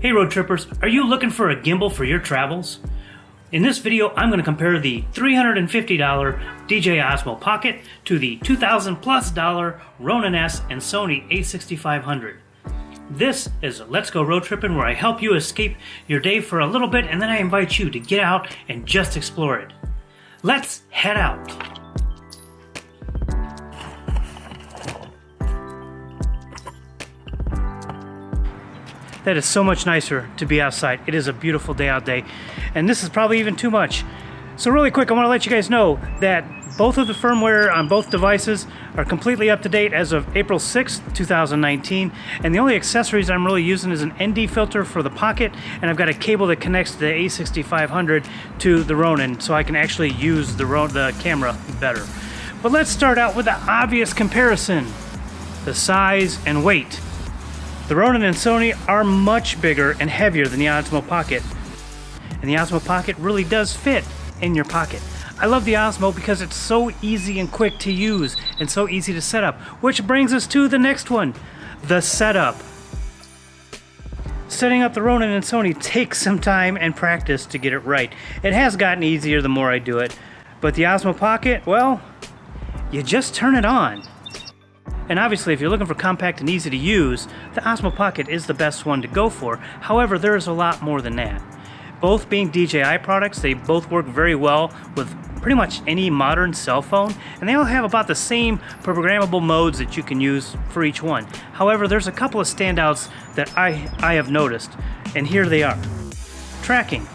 Hey road trippers, are you looking for a gimbal for your travels? In this video, I'm going to compare the $350 DJI Osmo Pocket to the $2,000+ Ronin-S and Sony a6500. This is Let's Go Road Trippin', where I help you escape your day for a little bit and then I invite you to get out and just explore it. Let's head out. That is so much nicer to be outside. It is a beautiful day out there, and this is probably even too much. So really quick, I want to let you guys know that both of the firmware on both devices are completely up to date as of April 6th, 2019, and the only accessories I'm really using is an ND filter for the Pocket, and I've got a cable that connects the a6500 to the Ronin, so I can actually use the camera better. But let's start out with the obvious comparison, the size and weight. The Ronin and Sony are much bigger and heavier than the Osmo Pocket, and the Osmo Pocket really does fit in your pocket. I love the Osmo because it's so easy and quick to use and so easy to set up, which brings us to the next one, the setup. Setting up the Ronin and Sony takes some time and practice to get it right. It has gotten easier the more I do it, but the Osmo Pocket, well, you just turn it on. And obviously, if you're looking for compact and easy to use, the Osmo Pocket is the best one to go for. However, there is a lot more than that. Both being DJI products, they both work very well with pretty much any modern cell phone, and they all have about the same programmable modes that you can use for each one. However, there's a couple of standouts that I have noticed, and here they are. Tracking.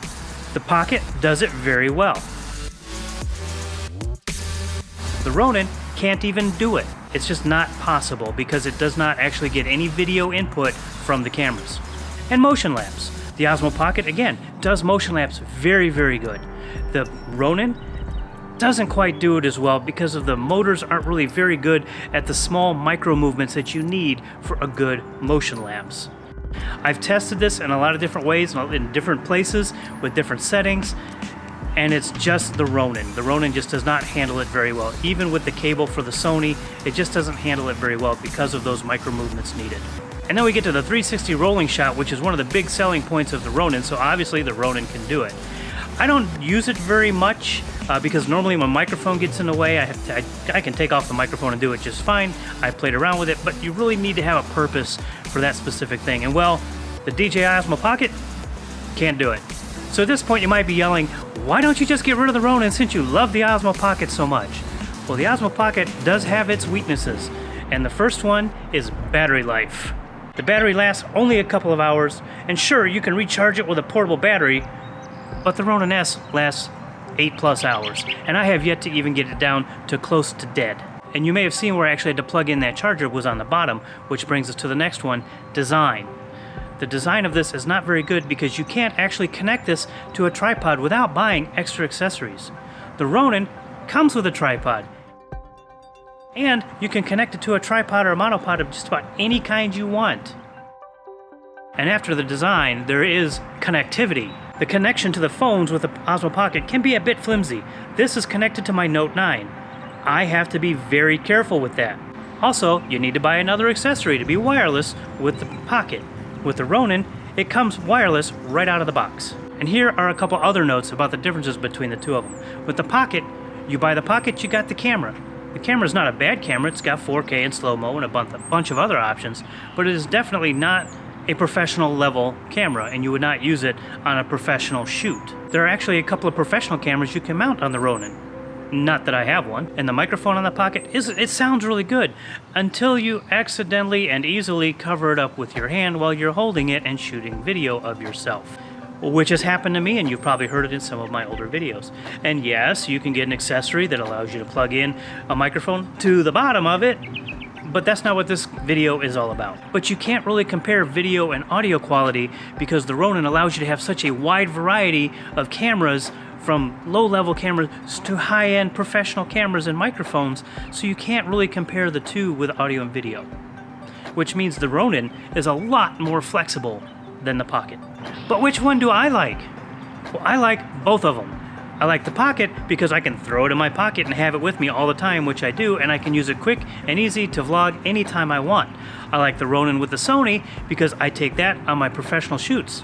The Pocket does it very well. The Ronin can't even do it. It's just not possible because it does not actually get any video input from the cameras. And motion lapse. The Osmo Pocket, again, does motion lapse very, very good. The Ronin doesn't quite do it as well because of the motors aren't really very good at the small micro movements that you need for a good motion lapse. I've tested this in a lot of different ways, in different places, with different settings, and it's just the Ronin. The Ronin just does not handle it very well. Even with the cable for the Sony, it just doesn't handle it very well because of those micro movements needed. And then we get to the 360 rolling shot, which is one of the big selling points of the Ronin, so obviously the Ronin can do it. I don't use it very much because normally my microphone gets in the way. I can take off the microphone and do it just fine. I played around with it, but you really need to have a purpose for that specific thing. And well, the DJI Osmo Pocket can't do it. So at this point you might be yelling, why don't you just get rid of the Ronin since you love the Osmo Pocket so much? Well, the Osmo Pocket does have its weaknesses, and the first one is battery life. The battery lasts only a couple of hours, and sure, you can recharge it with a portable battery, but the Ronin-S lasts 8+ hours, and I have yet to even get it down to close to dead. And you may have seen where I actually had to plug in that charger was on the bottom, which brings us to the next one, design. The design of this is not very good because you can't actually connect this to a tripod without buying extra accessories. The Ronin comes with a tripod, and you can connect it to a tripod or a monopod of just about any kind you want. And after the design, there is connectivity. The connection to the phones with the Osmo Pocket can be a bit flimsy. This is connected to my Note 9. I have to be very careful with that. Also, you need to buy another accessory to be wireless with the Pocket. With the Ronin, it comes wireless right out of the box. And here are a couple other notes about the differences between the two of them. With the Pocket, you buy the Pocket, you got the camera. The camera is not a bad camera. It's got 4K and slow-mo and a bunch of other options, but it is definitely not a professional level camera, and you would not use it on a professional shoot. There are actually a couple of professional cameras you can mount on the Ronin. Not that I have one. And the microphone on the Pocket, it sounds really good until you accidentally and easily cover it up with your hand while you're holding it and shooting video of yourself. Which has happened to me, and you've probably heard it in some of my older videos. And yes, you can get an accessory that allows you to plug in a microphone to the bottom of it, but that's not what this video is all about. But you can't really compare video and audio quality because the Ronin allows you to have such a wide variety of cameras, from low-level cameras to high-end professional cameras and microphones, so you can't really compare the two with audio and video. Which means the Ronin is a lot more flexible than the Pocket. But which one do I like? Well, I like both of them. I like the Pocket because I can throw it in my pocket and have it with me all the time, which I do, and I can use it quick and easy to vlog anytime I want. I like the Ronin with the Sony because I take that on my professional shoots.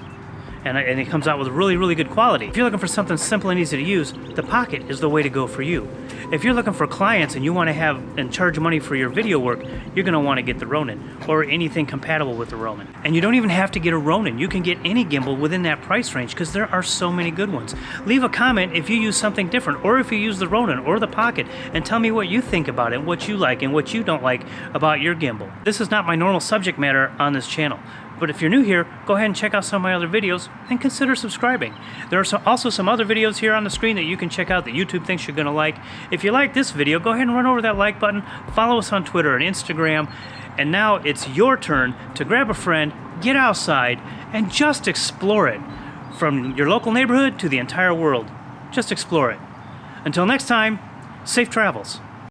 And it comes out with really, really good quality. If you're looking for something simple and easy to use, the Pocket is the way to go for you. If you're looking for clients and you want to have and charge money for your video work, you're going to want to get the Ronin or anything compatible with the Ronin. And you don't even have to get a Ronin. You can get any gimbal within that price range because there are so many good ones. Leave a comment if you use something different or if you use the Ronin or the Pocket, and tell me what you think about it, what you like and what you don't like about your gimbal. This is not my normal subject matter on this channel. But if you're new here, go ahead and check out some of my other videos and consider subscribing. There are also some other videos here on the screen that you can check out that YouTube thinks you're going to like. If you like this video, go ahead and run over that like button. Follow us on Twitter and Instagram. And now it's your turn to grab a friend, get outside, and just explore it. From your local neighborhood to the entire world. Just explore it. Until next time, safe travels.